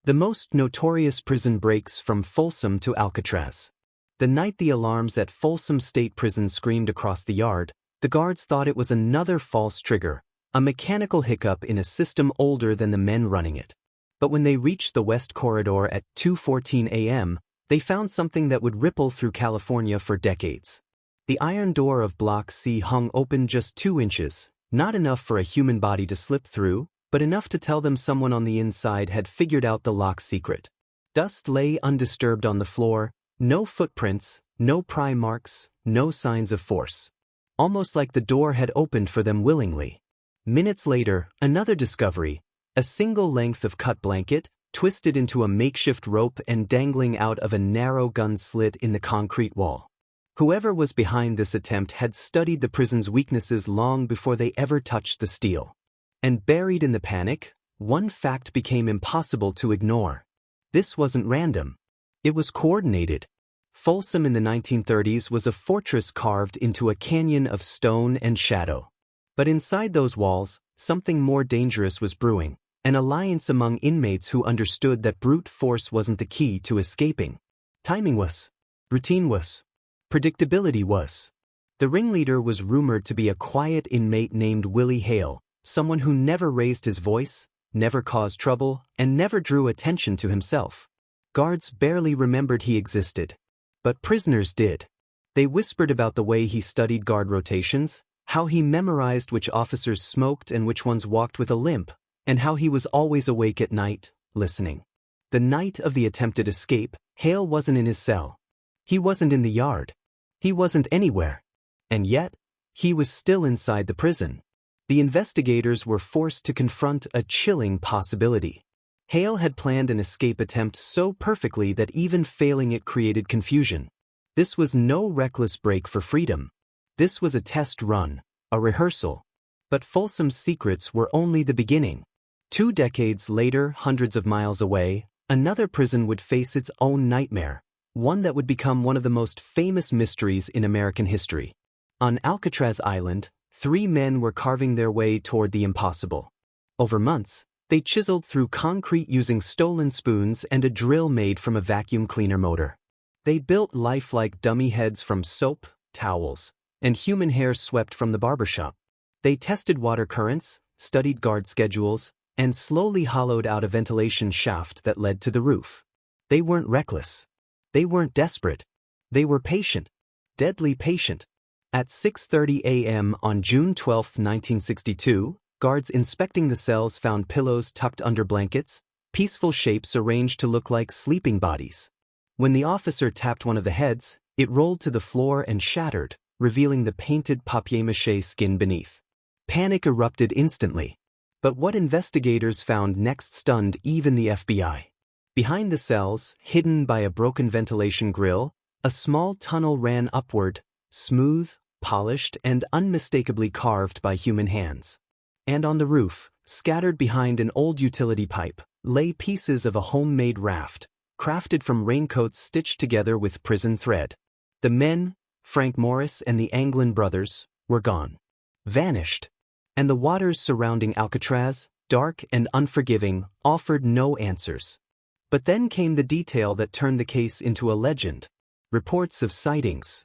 The most notorious prison breaks from Folsom to Alcatraz. The night the alarms at Folsom State Prison screamed across the yard, the guards thought it was another false trigger, a mechanical hiccup in a system older than the men running it. But when they reached the West Corridor at 2:14 a.m., they found something that would ripple through California for decades. The iron door of Block C hung open just 2 inches, not enough for a human body to slip through, but enough to tell them someone on the inside had figured out the lock's secret. Dust lay undisturbed on the floor, no footprints, no pry marks, no signs of force. Almost like the door had opened for them willingly. Minutes later, another discovery, a single length of cut blanket, twisted into a makeshift rope and dangling out of a narrow gun slit in the concrete wall. Whoever was behind this attempt had studied the prison's weaknesses long before they ever touched the steel. And buried in the panic, one fact became impossible to ignore. This wasn't random. It was coordinated. Folsom in the 1930s was a fortress carved into a canyon of stone and shadow. But inside those walls, something more dangerous was brewing, an alliance among inmates who understood that brute force wasn't the key to escaping. Timing was. Routine was. Predictability was. The ringleader was rumored to be a quiet inmate named Willie Hale, someone who never raised his voice, never caused trouble, and never drew attention to himself. Guards barely remembered he existed. But prisoners did. They whispered about the way he studied guard rotations, how he memorized which officers smoked and which ones walked with a limp, and how he was always awake at night, listening. The night of the attempted escape, Hale wasn't in his cell. He wasn't in the yard. He wasn't anywhere. And yet, he was still inside the prison. The investigators were forced to confront a chilling possibility. Hale had planned an escape attempt so perfectly that even failing it created confusion. This was no reckless break for freedom. This was a test run, a rehearsal. But Folsom's secrets were only the beginning. 2 decades later, hundreds of miles away, another prison would face its own nightmare, one that would become one of the most famous mysteries in American history. On Alcatraz Island, 3 men were carving their way toward the impossible. Over months, they chiseled through concrete using stolen spoons and a drill made from a vacuum cleaner motor. They built lifelike dummy heads from soap, towels, and human hair swept from the barbershop. They tested water currents, studied guard schedules, and slowly hollowed out a ventilation shaft that led to the roof. They weren't reckless. They weren't desperate. They were patient. Deadly patient. At 6:30 a.m. on June 12, 1962, guards inspecting the cells found pillows tucked under blankets, peaceful shapes arranged to look like sleeping bodies. When the officer tapped one of the heads, it rolled to the floor and shattered, revealing the painted papier-mâché skin beneath. Panic erupted instantly. But what investigators found next stunned even the FBI. Behind the cells, hidden by a broken ventilation grill, a small tunnel ran upward, smooth, polished, and unmistakably carved by human hands. And on the roof, scattered behind an old utility pipe, lay pieces of a homemade raft, crafted from raincoats stitched together with prison thread. The men, Frank Morris and the Anglin brothers, were gone. Vanished. And the waters surrounding Alcatraz, dark and unforgiving, offered no answers. But then came the detail that turned the case into a legend. Reports of sightings.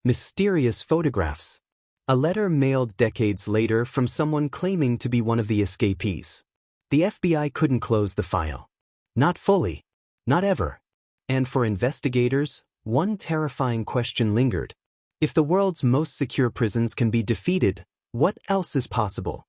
Mysterious photographs. A letter mailed decades later from someone claiming to be one of the escapees. The FBI couldn't close the file. Not fully. Not ever. And for investigators, one terrifying question lingered. If the world's most secure prisons can be defeated, what else is possible?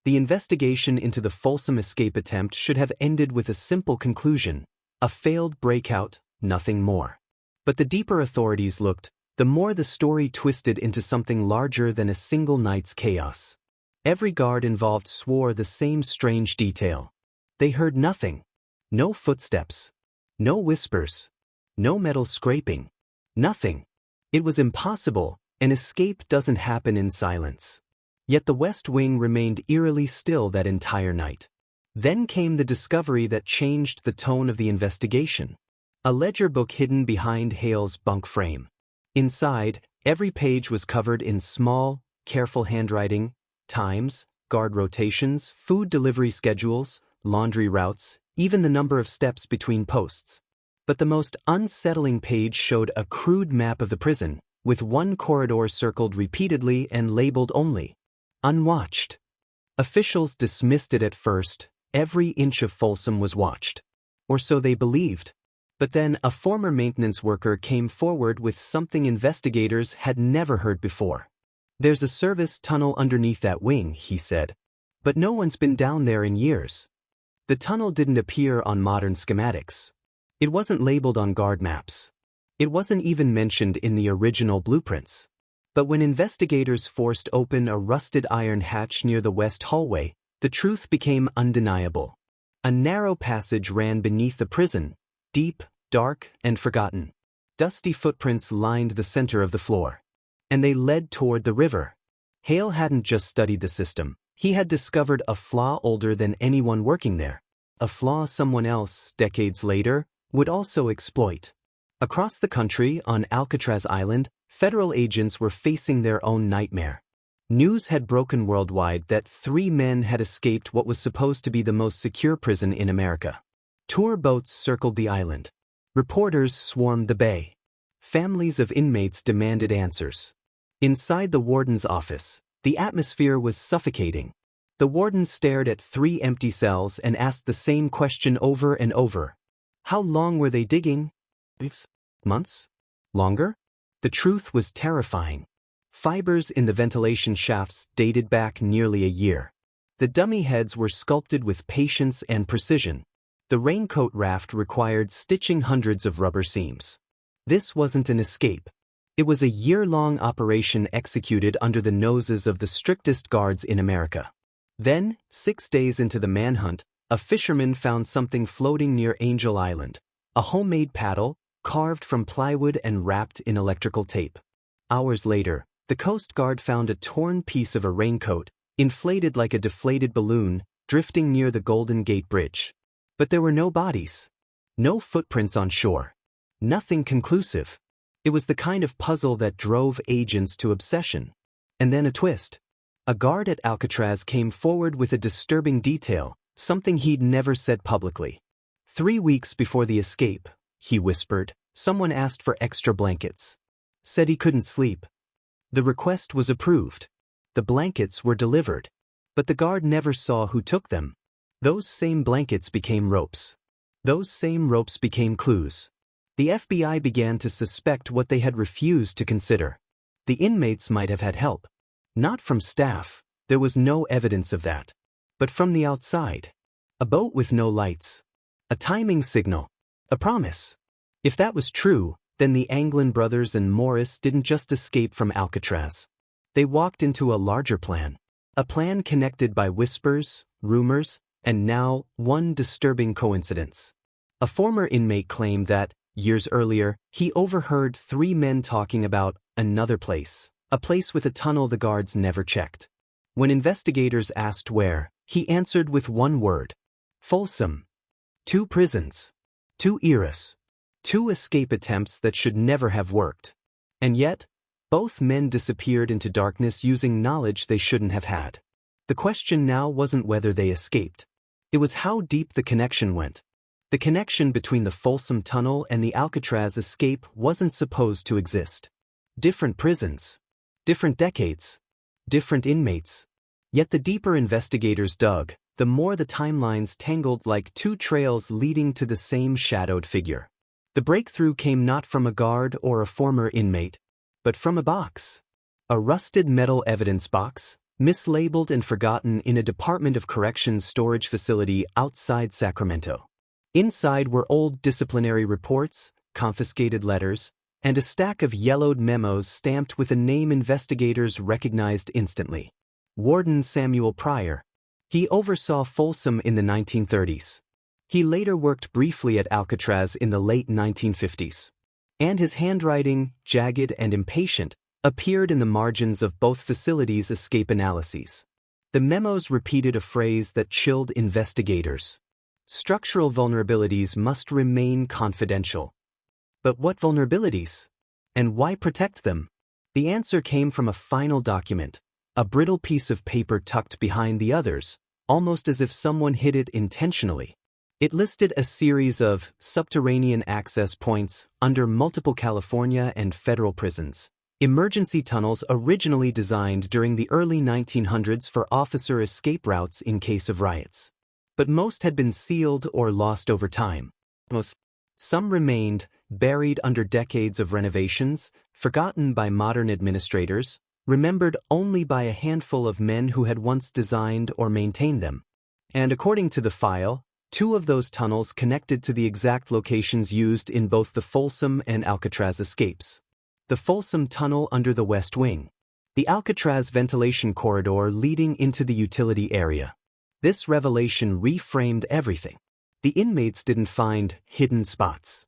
The investigation into the Folsom escape attempt should have ended with a simple conclusion: a failed breakout, nothing more. But the deeper authorities looked, the more the story twisted into something larger than a single night's chaos. Every guard involved swore the same strange detail. They heard nothing. No footsteps. No whispers. No metal scraping. Nothing. It was impossible. An escape doesn't happen in silence. Yet the West Wing remained eerily still that entire night. Then came the discovery that changed the tone of the investigation. A ledger book hidden behind Hale's bunk frame. Inside, every page was covered in small, careful handwriting: times, guard rotations, food delivery schedules, laundry routes, even the number of steps between posts. But the most unsettling page showed a crude map of the prison, with one corridor circled repeatedly and labeled only unwatched. Officials dismissed it at first. Every inch of Folsom was watched. Or so they believed. But then a former maintenance worker came forward with something investigators had never heard before. "There's a service tunnel underneath that wing," he said. "But no one's been down there in years." The tunnel didn't appear on modern schematics. It wasn't labeled on guard maps. It wasn't even mentioned in the original blueprints. But when investigators forced open a rusted iron hatch near the west hallway, the truth became undeniable. A narrow passage ran beneath the prison, deep, dark, and forgotten. Dusty footprints lined the center of the floor. And they led toward the river. Hale hadn't just studied the system. He had discovered a flaw older than anyone working there. A flaw someone else, decades later, would also exploit. Across the country, on Alcatraz Island, federal agents were facing their own nightmare. News had broken worldwide that 3 men had escaped what was supposed to be the most secure prison in America. Tour boats circled the island. Reporters swarmed the bay. Families of inmates demanded answers. Inside the warden's office, the atmosphere was suffocating. The warden stared at 3 empty cells and asked the same question over and over. How long were they digging? Weeks? Months? Longer? The truth was terrifying. Fibers in the ventilation shafts dated back nearly a year. The dummy heads were sculpted with patience and precision. The raincoat raft required stitching hundreds of rubber seams. This wasn't an escape. It was a year-long operation executed under the noses of the strictest guards in America. Then, 6 days into the manhunt, a fisherman found something floating near Angel Island, a homemade paddle, carved from plywood and wrapped in electrical tape. Hours later, the Coast Guard found a torn piece of a raincoat, inflated like a deflated balloon, drifting near the Golden Gate Bridge. But there were no bodies. No footprints on shore. Nothing conclusive. It was the kind of puzzle that drove agents to obsession. And then a twist. A guard at Alcatraz came forward with a disturbing detail, something he'd never said publicly. 3 weeks before the escape, he whispered, someone asked for extra blankets. Said he couldn't sleep. The request was approved. The blankets were delivered. But the guard never saw who took them. Those same blankets became ropes. Those same ropes became clues. The FBI began to suspect what they had refused to consider. The inmates might have had help. Not from staff, there was no evidence of that. But from the outside. A boat with no lights. A timing signal. A promise. If that was true, then the Anglin brothers and Morris didn't just escape from Alcatraz. They walked into a larger plan. A plan connected by whispers, rumors, and now, one disturbing coincidence. A former inmate claimed that, years earlier, he overheard 3 men talking about another place, a place with a tunnel the guards never checked. When investigators asked where, he answered with one word. Folsom. 2 prisons. 2 eras. 2 escape attempts that should never have worked. And yet, both men disappeared into darkness using knowledge they shouldn't have had. The question now wasn't whether they escaped. It was how deep the connection went. The connection between the Folsom Tunnel and the Alcatraz escape wasn't supposed to exist. Different prisons. Different decades. Different inmates. Yet the deeper investigators dug, the more the timelines tangled like 2 trails leading to the same shadowed figure. The breakthrough came not from a guard or a former inmate, but from a box. A rusted metal evidence box, mislabeled and forgotten in a Department of Corrections storage facility outside Sacramento. Inside were old disciplinary reports, confiscated letters, and a stack of yellowed memos stamped with a name investigators recognized instantly. Warden Samuel Pryor. He oversaw Folsom in the 1930s. He later worked briefly at Alcatraz in the late 1950s. And his handwriting, jagged and impatient, appeared in the margins of both facilities' escape analyses. The memos repeated a phrase that chilled investigators. Structural vulnerabilities must remain confidential. But what vulnerabilities? And why protect them? The answer came from a final document, a brittle piece of paper tucked behind the others, almost as if someone hid it intentionally. It listed a series of subterranean access points under multiple California and federal prisons. Emergency tunnels originally designed during the early 1900s for officer escape routes in case of riots. But most had been sealed or lost over time. Some remained, buried under decades of renovations, forgotten by modern administrators, remembered only by a handful of men who had once designed or maintained them. And according to the file, 2 of those tunnels connected to the exact locations used in both the Folsom and Alcatraz escapes. The Folsom Tunnel under the West Wing. The Alcatraz ventilation corridor leading into the utility area. This revelation reframed everything. The inmates didn't find hidden spots.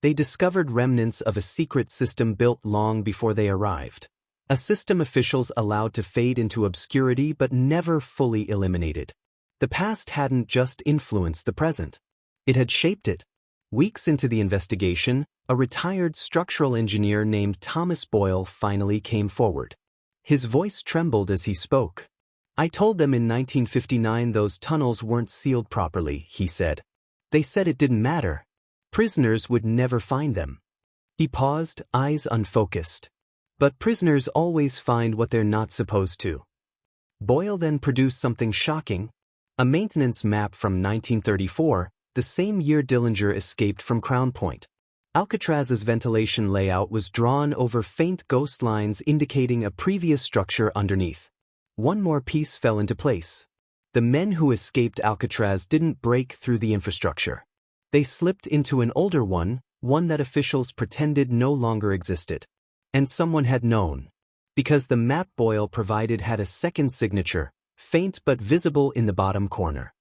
They discovered remnants of a secret system built long before they arrived. A system officials allowed to fade into obscurity but never fully eliminated. The past hadn't just influenced the present. It had shaped it. Weeks into the investigation, a retired structural engineer named Thomas Boyle finally came forward. His voice trembled as he spoke. "I told them in 1959 those tunnels weren't sealed properly," he said. "They said it didn't matter. Prisoners would never find them." He paused, eyes unfocused. "But prisoners always find what they're not supposed to." Boyle then produced something shocking. A maintenance map from 1934, the same year Dillinger escaped from Crown Point. Alcatraz's ventilation layout was drawn over faint ghost lines indicating a previous structure underneath. One more piece fell into place. The men who escaped Alcatraz didn't break through the infrastructure. They slipped into an older one that officials pretended no longer existed. And someone had known. Because the map Boyle provided had a second signature, faint but visible in the bottom corner.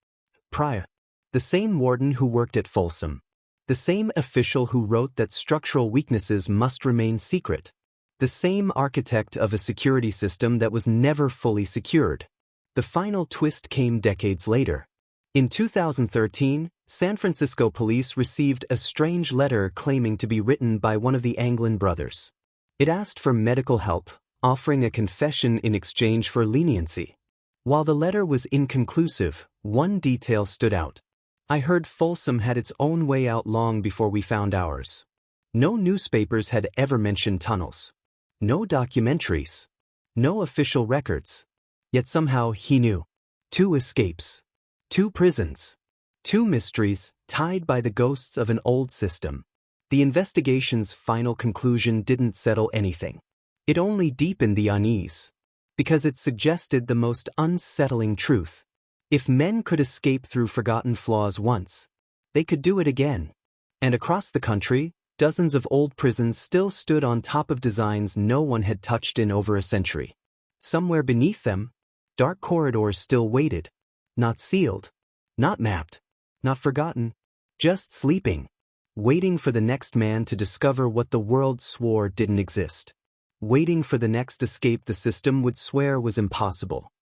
Prior. The same warden who worked at Folsom. The same official who wrote that structural weaknesses must remain secret. The same architect of a security system that was never fully secured. The final twist came decades later. In 2013, San Francisco police received a strange letter claiming to be written by one of the Anglin brothers. It asked for medical help, offering a confession in exchange for leniency. While the letter was inconclusive, one detail stood out. "I heard Folsom had its own way out long before we found ours." No newspapers had ever mentioned tunnels. No documentaries. No official records. Yet somehow he knew. 2 escapes. 2 prisons. 2 mysteries tied by the ghosts of an old system. The investigation's final conclusion didn't settle anything. It only deepened the unease. Because it suggested the most unsettling truth. If men could escape through forgotten flaws once, they could do it again. And across the country, dozens of old prisons still stood on top of designs no one had touched in over a century. Somewhere beneath them, dark corridors still waited. Not sealed. Not mapped. Not forgotten. Just sleeping. Waiting for the next man to discover what the world swore didn't exist. Waiting for the next escape the system would swear was impossible.